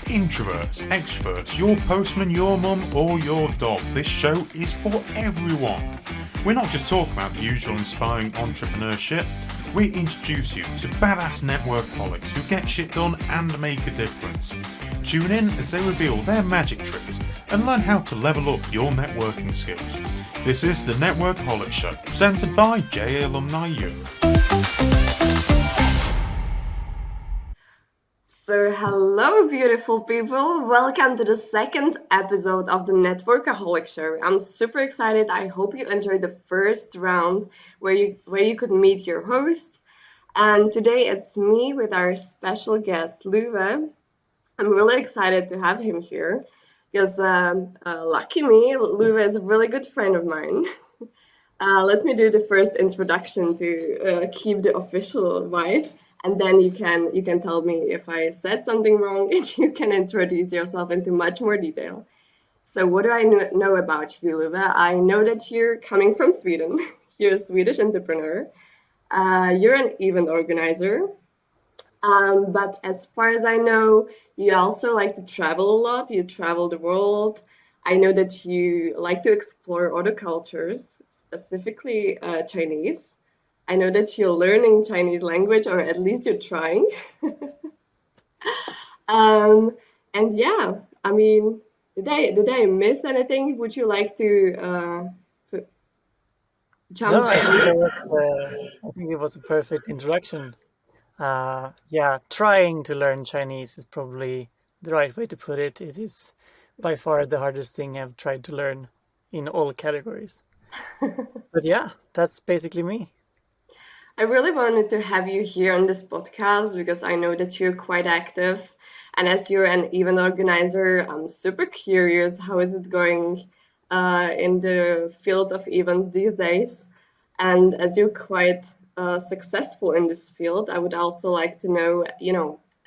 Introverts, extroverts, your postman, your mum, or your dog, this show is for everyone. We're not just talking about the usual inspiring entrepreneurship, we introduce you to badass networkaholics who get shit done and make a difference. Tune in as they reveal their magic tricks and learn how to level up your networking skills. This is the Networkaholic Show, presented by alumni Europe. So hello beautiful people, welcome to the second episode of the Networkaholic Show. I'm super excited. I hope you enjoyed the first round where you could meet your host. And today it's me with our special guest Luve. I'm really excited to have him here because lucky me, Luve is a really good friend of mine. Let me do the first introduction to keep the official vibe, and then you can tell me if I said something wrong, and you can introduce yourself into much more detail. So, what do I know about you, Luva? I know that you're coming from Sweden. You're a Swedish entrepreneur. You're an event organizer. But as far as I know, you also like to travel a lot. You travel the world. I know that you like to explore other cultures, specifically Chinese. I know that you're learning Chinese language, or at least you're trying. Um, and yeah, I mean, did I miss anything? Would you like to No, jump I think in? it was a perfect introduction. Yeah, trying to learn Chinese is probably the right way to put it. It is by far the hardest thing I've tried to learn in all categories. But yeah, that's basically me. I really wanted to have you here on this podcast because I know that you're quite active. And as you're an event organizer, I'm super curious how is it going in the field of events these days? And as you're quite successful in this field, I would also like to know,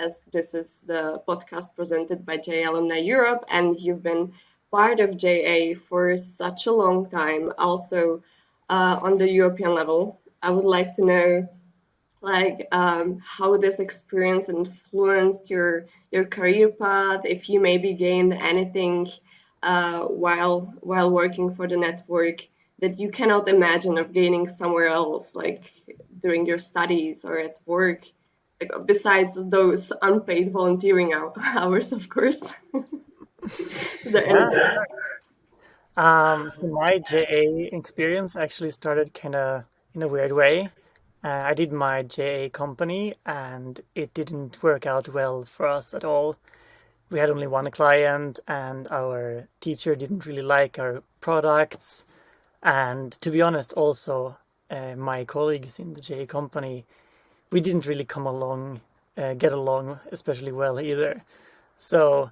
as this is the podcast presented by Alumni Europe, and you've been part of JA for such a long time, also on the European level. I would like to know how this experience influenced your career path, if you maybe gained anything while working for the network that you cannot imagine of gaining somewhere else, like during your studies or at work, like, besides those unpaid volunteering hours, of course. Is there Yeah. anything? So my JA experience actually started kind of in a weird way. I did my JA company and it didn't work out well for us at all. We had only one client and our teacher didn't really like our products. And to be honest, also my colleagues in the JA company, we didn't really get along especially well either. So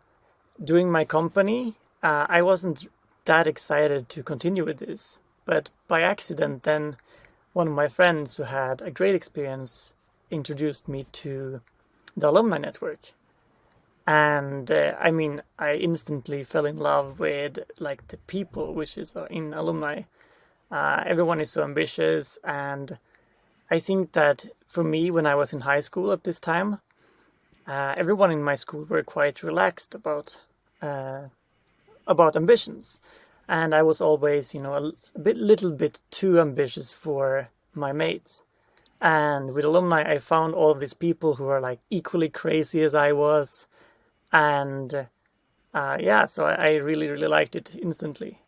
doing my company, I wasn't that excited to continue with this. But by accident, then one of my friends who had a great experience introduced me to the alumni network. And I mean, I instantly fell in love with like the people, which is in alumni. Everyone is so ambitious, and I think that for me, when I was in high school at this time, everyone in my school were quite relaxed about ambitions, and I was always, little bit too ambitious for my mates. And with alumni, I found all of these people who are like equally crazy as I was, and yeah, so I really, really liked it instantly.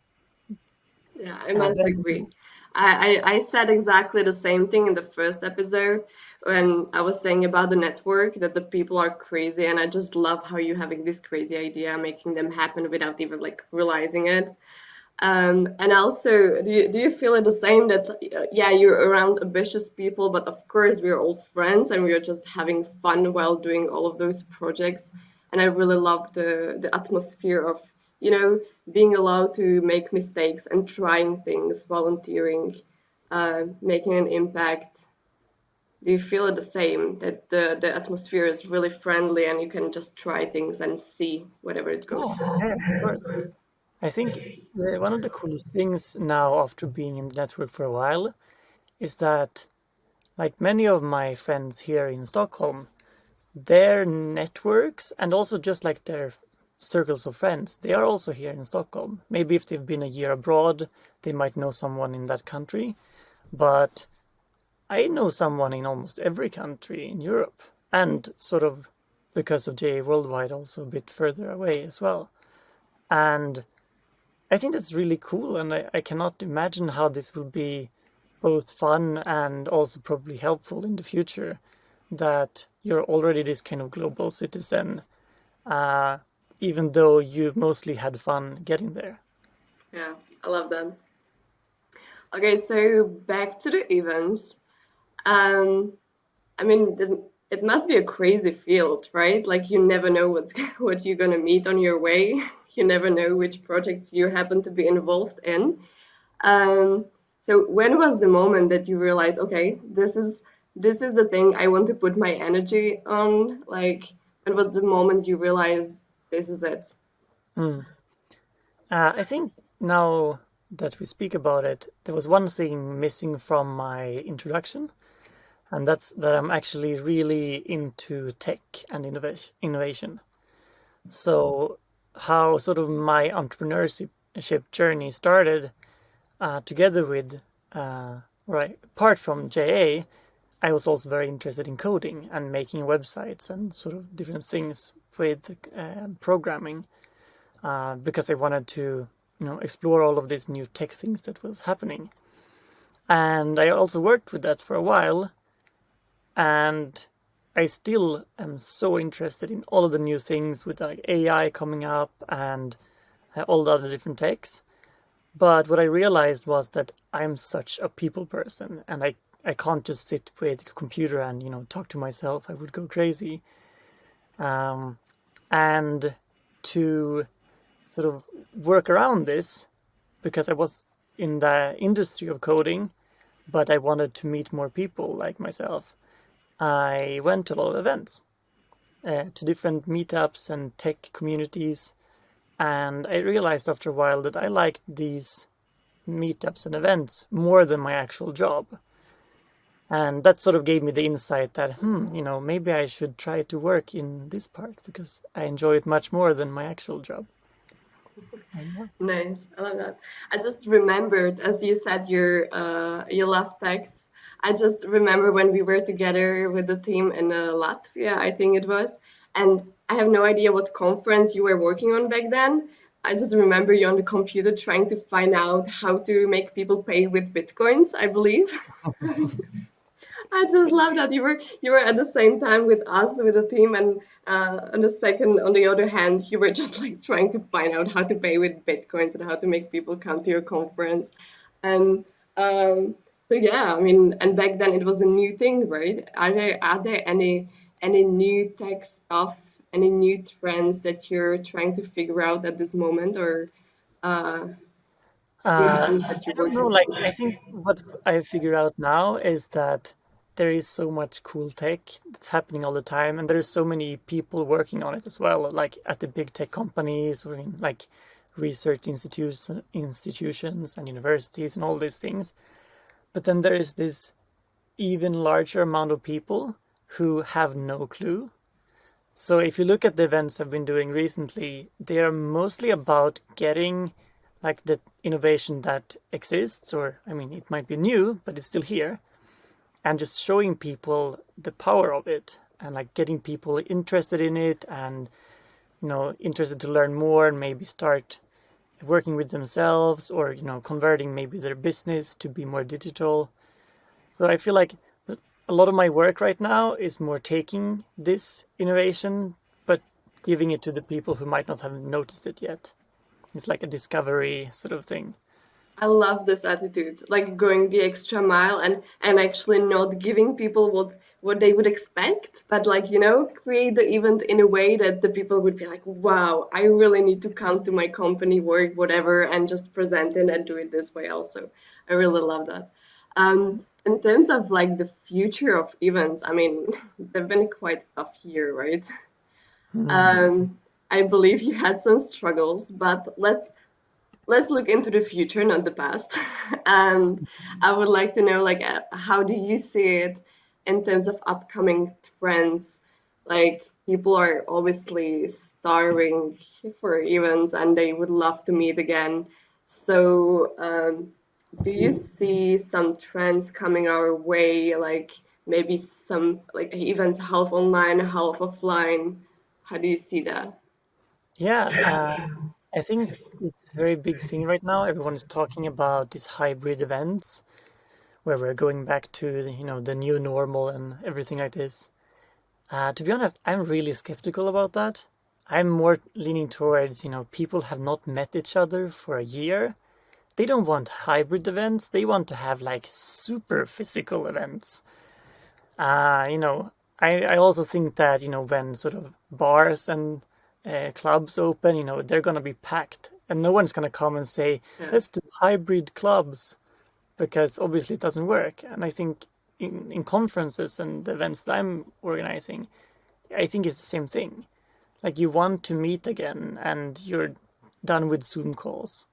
Yeah, I And must then, agree. I said exactly the same thing in the first episode when I was saying about the network, that the people are crazy, and I just love how you having this crazy idea, making them happen without even like realizing it. And also, do you feel it the same that yeah, you're around ambitious people, but of course we're all friends and we're just having fun while doing all of those projects. And I really love the atmosphere of, being allowed to make mistakes and trying things, volunteering, making an impact. Do you feel it the same, that the atmosphere is really friendly and you can just try things and see whatever it goes? yeah, of course. I think one of the coolest things now after being in the network for a while is that like many of my friends here in Stockholm, their networks and also just like their circles of friends, they are also here in Stockholm. Maybe if they've been a year abroad, they might know someone in that country. But I know someone in almost every country in Europe, and sort of because of JA Worldwide, also a bit further away as well. And I think that's really cool, and I cannot imagine how this will be both fun and also probably helpful in the future, that you're already this kind of global citizen, uh, even though you mostly had fun getting there. Yeah, I love that. Okay, so back to the events. Um, I mean, it must be a crazy field, right? Like you never know what you're gonna meet on your way. You never know which projects you happen to be involved in. Um, so when was the moment that you realized, okay, this is the thing I want to put my energy on? Like, when was the moment you realized this is it? Mm. I think now that we speak about it, there was one thing missing from my introduction, and that's that I'm actually really into tech and innovation. So, how sort of my entrepreneurship journey started, together with, right, apart from JA, I was also very interested in coding and making websites and sort of different things with programming, because I wanted to, explore all of these new tech things that was happening. And I also worked with that for a while, and I still am so interested in all of the new things with like AI coming up and all the other different techs. But what I realized was that I'm such a people person, and I can't just sit with a computer and talk to myself. I would go crazy. Um, and to sort of work around this, because I was in the industry of coding, but I wanted to meet more people like myself, I went to a lot of events, to different meetups and tech communities. And I realized after a while that I liked these meetups and events more than my actual job. And that sort of gave me the insight that, maybe I should try to work in this part because I enjoy it much more than my actual job. And yeah. Nice, I love that. I just remembered, as you said, you love text. I just remember when we were together with the team in Latvia, I think it was, and I have no idea what conference you were working on back then. I just remember you on the computer trying to find out how to make people pay with bitcoins, I believe. I just love that you were at the same time with us with the team, and on the other hand, you were just like trying to find out how to pay with bitcoins and how to make people come to your conference, and so yeah, I mean, and back then it was a new thing, right? Are there any new tech stuff, any new trends that you're trying to figure out at this moment, or uh, new things that I you're don't know. working Like, on? I think what I figure out now is that there is so much cool tech that's happening all the time, and there's so many people working on it as well, like at the big tech companies or in like research institutions and universities and all these things. But then there is this even larger amount of people who have no clue. So if you look at the events I've been doing recently, they are mostly about getting like the innovation that exists, or I mean, it might be new, but it's still here, and just showing people the power of it and like getting people interested in it and interested to learn more and maybe start working with themselves or converting maybe their business to be more digital. So I feel like a lot of my work right now is more taking this innovation, but giving it to the people who might not have noticed it yet. It's like a discovery sort of thing. I love this attitude, like going the extra mile and actually not giving people what they would expect, but like, create the event in a way that the people would be like, wow, I really need to come to my company, work, whatever, and just present it and do it this way also. I really love that. In terms of like the future of events, I mean, they've been quite tough here, right? Hmm. I believe you had some struggles, but let's look into the future, not the past. And I would like to know, like, how do you see it in terms of upcoming trends? Like people are obviously starving for events and they would love to meet again. So, do you see some trends coming our way, like maybe some like events half online, half offline? How do you see that? Yeah, I think it's a very big thing right now. Everyone is talking about these hybrid events where we're going back to the new normal and everything like this. To be honest, I'm really skeptical about that. I'm more leaning towards, people have not met each other for a year. They don't want hybrid events. They want to have like super physical events. Uh, you know, I also think that, when sort of bars and clubs open, they're going to be packed and no one's going to come and say, Yeah. let's do hybrid clubs, because obviously it doesn't work. And I think in conferences and events that I'm organizing, I think it's the same thing. Like you want to meet again and you're done with Zoom calls.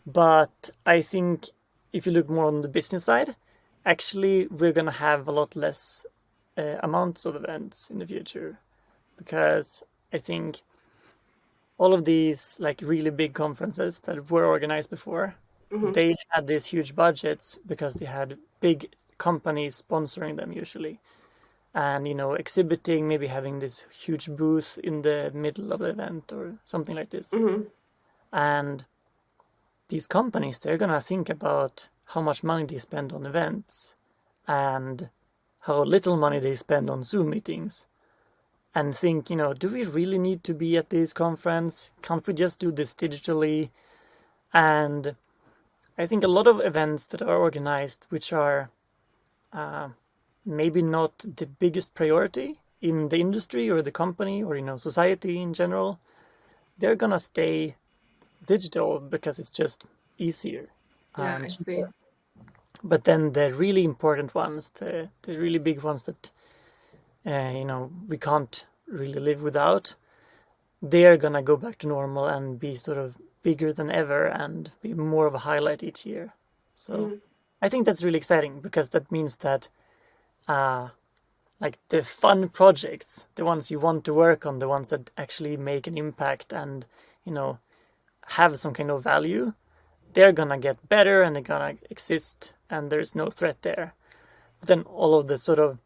But I think if you look more on the business side, actually we're going to have a lot less amounts of events in the future, because I think all of these like really big conferences that were organized before, Hmm. they had these huge budgets because they had big companies sponsoring them usually, and exhibiting, maybe having this huge booth in the middle of the event or something like this. Hmm. And these companies, they're gonna think about how much money they spend on events and how little money they spend on Zoom meetings, and think, do we really need to be at this conference? Can't we just do this digitally? And I think a lot of events that are organized, which are maybe not the biggest priority in the industry or the company or society in general, they're gonna stay digital because it's just easier Yeah, and I see. cheaper. But then the really important ones, the really big ones that we can't really live without, they're gonna go back to normal and be sort of bigger than ever and be more of a highlight each year. So Hmm. I think that's really exciting, because that means that uh, like the fun projects, the ones you want to work on, the ones that actually make an impact and you know have some kind of value, they're gonna get better and they're gonna exist and there's no threat there. But then all of the sort of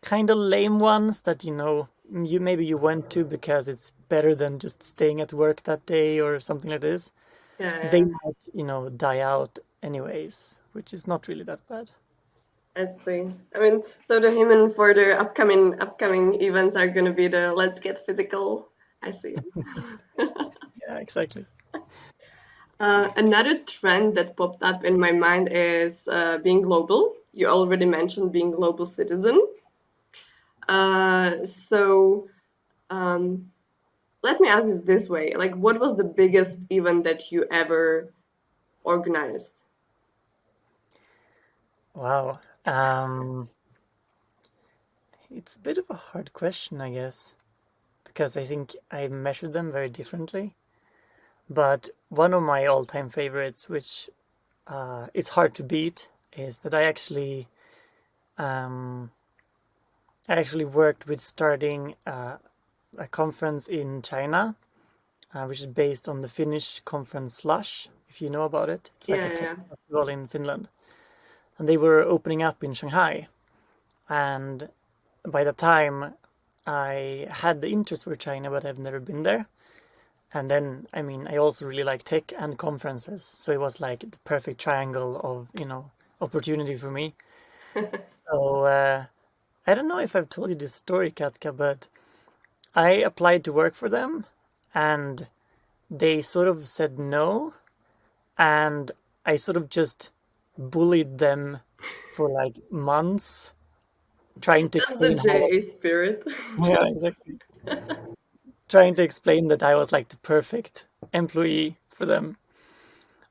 kind of lame ones that you went to because it's better than just staying at work that day or something like this, Yeah, they yeah, might die out anyways, which is not really that bad. I see. I mean, so the human for the upcoming events are gonna be the let's get physical. I see. Yeah, exactly. Another trend that popped up in my mind is being global. You already mentioned being global citizen. So um, let me ask it this way: like, what was the biggest event that you ever organized? Wow. It's a bit of a hard question, I guess, because I think I measure them very differently. But one of my all-time favorites, which it's hard to beat, is that um, I actually worked with starting a conference in China, which is based on the Finnish conference Slush, if you know about it. It's like Yeah, a tech yeah, festival in Finland. And they were opening up in Shanghai. And by the time I had the interest for China, but I've never been there. And then, I mean, I also really like tech and conferences. So it was like the perfect triangle of, opportunity for me. So I don't know if I've told you this story, Katka, but I applied to work for them and they sort of said no. And I sort of just bullied them for like months, trying to that's the explain how, JA spirit. yeah, Just exactly. Trying to explain that I was like the perfect employee for them.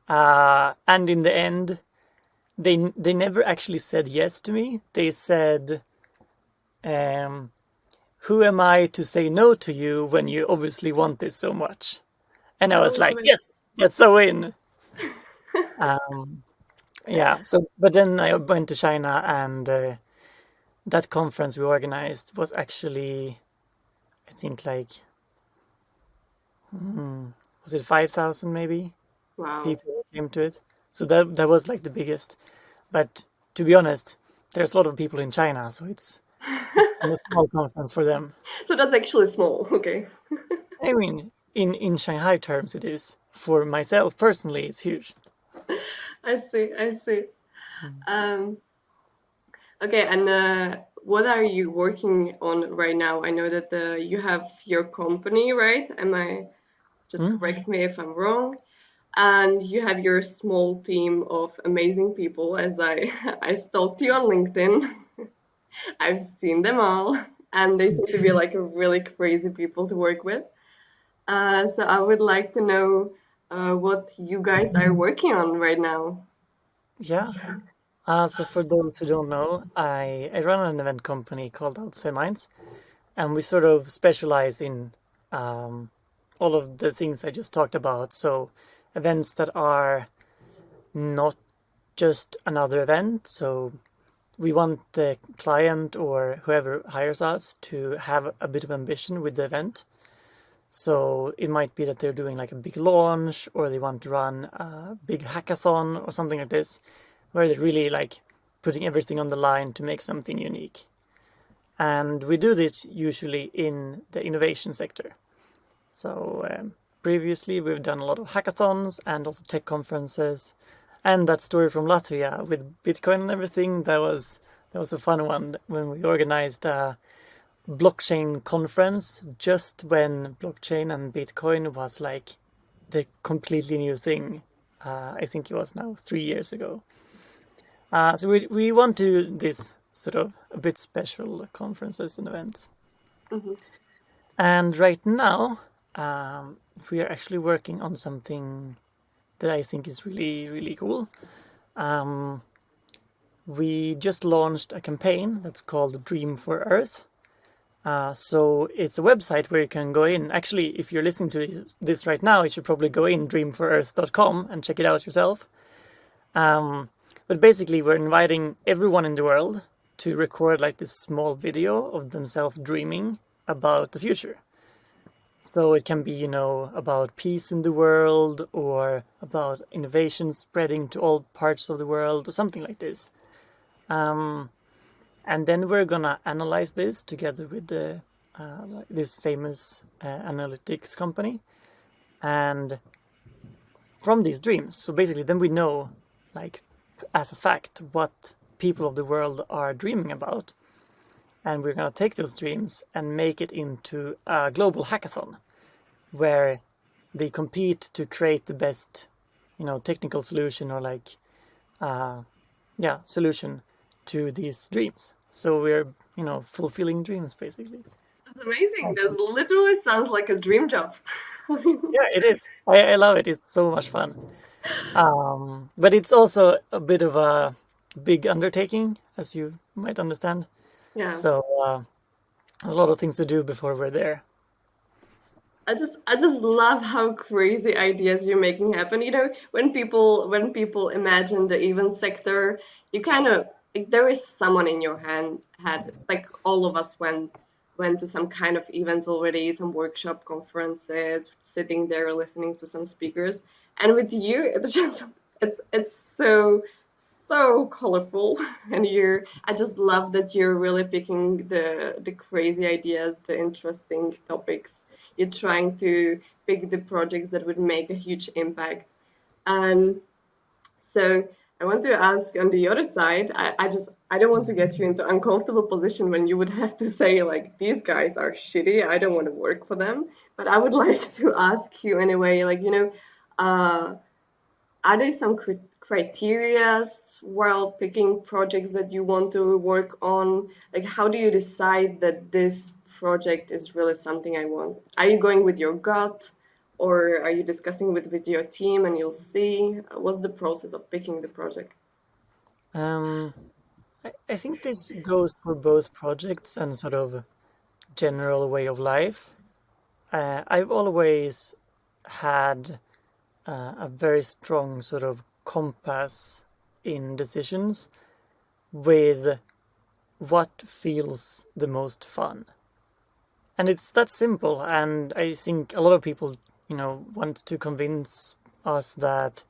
And in the end, they never actually said yes to me. They said, um, "Who am I to say no to you when you obviously want this so much?" And I I was love like, it. "Yes, that's a win." Um, yeah. So, but then I went to China, and that conference we organized was actually I think like, was it 5,000 maybe Wow. people came to it. So that was like the biggest. But to be honest, there's a lot of people in China, so it's a small conference for them. So that's actually small. Okay. I mean, in Shanghai terms, it is. For myself personally, it's huge. I see. I see. Um, okay, and what are you working on right now? I know that you have your company, right? Am I just Mm. correct me if I'm wrong? And you have your small team of amazing people, as I I stalked you on LinkedIn. I've seen them all, and they seem to be like really crazy people to work with. So I would like to know what you guys are working on right now. Yeah. So for those who don't know, I run an event company called Mastermind, and we sort of specialize in um, all of the things I just talked about. So events that are not just another event. So we want the client or whoever hires us to have a bit of ambition with the event. So it might be that they're doing like a big launch, or they want to run a big hackathon or something like this, where they're really like putting everything on the line to make something unique. And we do this usually in the innovation sector. So previously we've done a lot of hackathons and also tech conferences. And that story from Latvia with Bitcoin and everything, that was a fun one when we organized a blockchain conference just when blockchain and Bitcoin was like the completely new thing. I think it was now 3 years ago. So we want to do this sort of a bit special conferences and events. Mhm. And right now, we are actually working on something that I think is really, really cool. We just launched a campaign that's called Dream for Earth. So it's a website where you can go in. Actually, if you're listening to this right now, you should probably go in dreamforearth.com and check it out yourself. But basically, we're inviting everyone in the world to record like this small video of themselves dreaming about the future. So it can be, about peace in the world or about innovation spreading to all parts of the world or something like this. And then we're gonna analyze this together with this famous analytics company, and from these dreams. So basically, then we know, like, as a fact, what people of the world are dreaming about, and we're gonna take those dreams and make it into a global hackathon where they compete to create the best, technical solution or like, solution to these dreams. So we're, fulfilling dreams basically. That's amazing. That literally sounds like a dream job. Yeah, it is. I love it. It's so much fun. But it's also a bit of a big undertaking, as you might understand. Yeah. So there's a lot of things to do before we're there. I just love how crazy ideas you're making happen. When people imagine the event sector, you kind of like there is someone in your head. Like all of us went to some kind of events already, some workshop conferences, sitting there listening to some speakers. And with you, it's just it's so colorful, and I just love that you're really picking the crazy ideas, the interesting topics. You're trying to pick the projects that would make a huge impact. And so I want to ask on the other side, I don't want to get you into uncomfortable position when you would have to say like these guys are shitty, I don't want to work for them. But I would like to ask you anyway, like, uh, are there some criterias while picking projects that you want to work on? Like, how do you decide that this project is really something I want? Are you going with your gut, or are you discussing with your team and you'll see? What's the process of picking the project? Um, I think this goes for both projects and sort of general way of life. I've always had a very strong sort of compass in decisions with what feels the most fun. And it's that simple. And I think a lot of people, want to convince us that,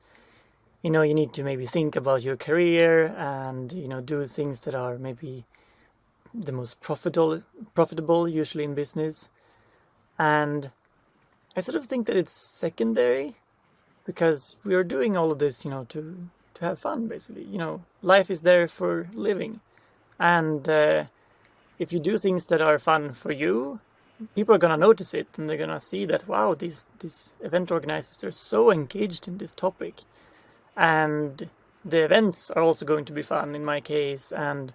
you need to maybe think about your career and, do things that are maybe the most profitable usually in business. And I sort of think that it's secondary because we are doing all of this, to have fun, basically. Life is there for living. And if you do things that are fun for you, people are going to notice it and they're going to see that, wow, these event organizers, they're so engaged in this topic. And the events are also going to be fun in my case. And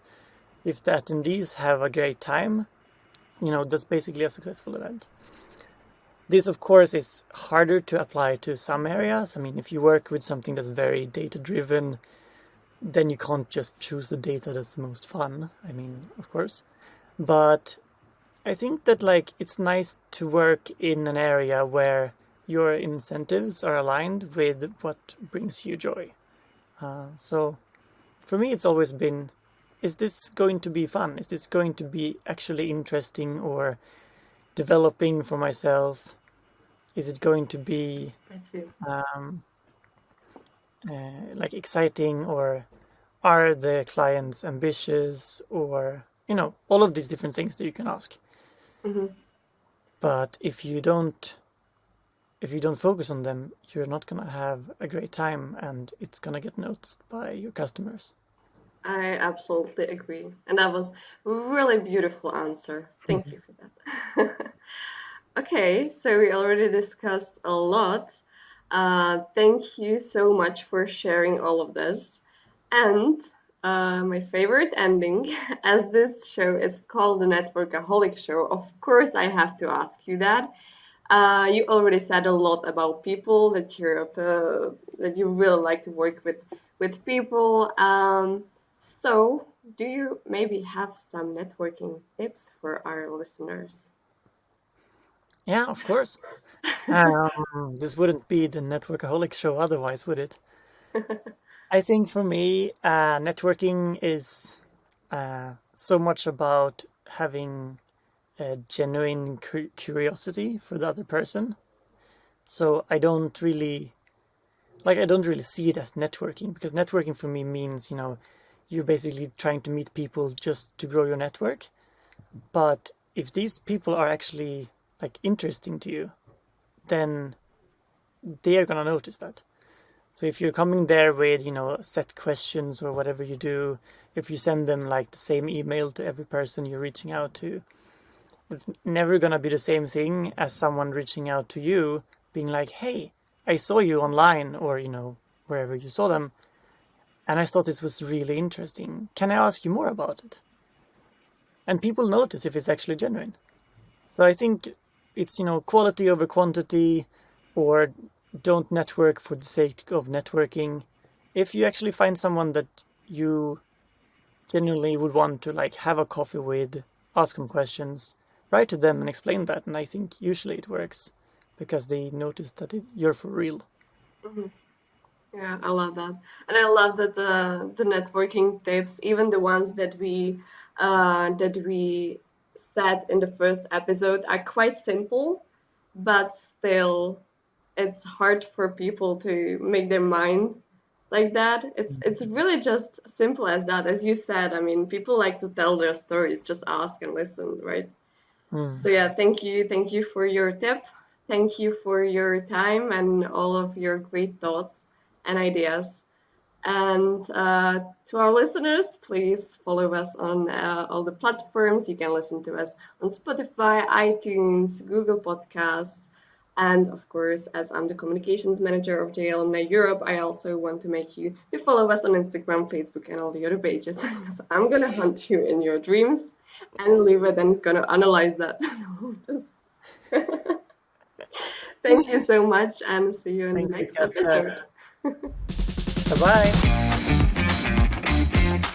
if the attendees have a great time, that's basically a successful event. This, of course, is harder to apply to some areas. I mean, if you work with something that's very data-driven, then you can't just choose the data that's the most fun. I mean, of course. But I think that, it's nice to work in an area where your incentives are aligned with what brings you joy. So for me, it's always been, is this going to be fun? Is this going to be actually interesting or developing for myself? Is it going to be exciting, or are the clients ambitious, or all of these different things that you can ask. Mm-hmm. But if you don't focus on them, you're not gonna have a great time, and it's gonna get noticed by your customers. I absolutely agree, and that was a really beautiful answer. Thank you for that. Okay, so we already discussed a lot. Thank you so much for sharing all of this. And my favorite ending, as this show is called the Networkaholic Show, of course I have to ask you that. You already said a lot about people, that you really like to work with people. So do you maybe have some networking tips for our listeners? Yeah, of course. This wouldn't be the Networkaholic Show otherwise, would it? I think for me, networking is so much about having a genuine curiosity for the other person. So I don't really see it as networking, because networking for me means, you're basically trying to meet people just to grow your network. But if these people are actually interesting to you, then they are gonna notice that. So if you're coming there with, set questions or whatever you do, if you send them the same email to every person you're reaching out to, it's never gonna be the same thing as someone reaching out to you being like, hey, I saw you online, or, wherever you saw them, and I thought this was really interesting. Can I ask you more about it? And people notice if it's actually genuine. So I think it's, quality over quantity, or don't network for the sake of networking. If you actually find someone that you genuinely would want to have a coffee with, ask them questions, write to them and explain that. And I think usually it works because they notice that you're for real. Mm-hmm. Yeah, I love that. And I love that the networking tips, even the ones that we said in the first episode, are quite simple, but still it's hard for people to make their mind like that. It's really just simple as that. As you said, I mean, people like to tell their stories, just ask and listen, right? So yeah, thank you for your tip. Thank you for your time and all of your great thoughts and ideas. And to our listeners, please follow us on all the platforms. You can listen to us on Spotify, iTunes, Google Podcasts. And of course, as I'm the communications manager of JL Alumni Europe, I also want to make you to follow us on Instagram, Facebook, and all the other pages. So I'm going to hunt you in your dreams, and leave it and going to analyze that. Thank you so much, and see you in the next episode. Bye-bye.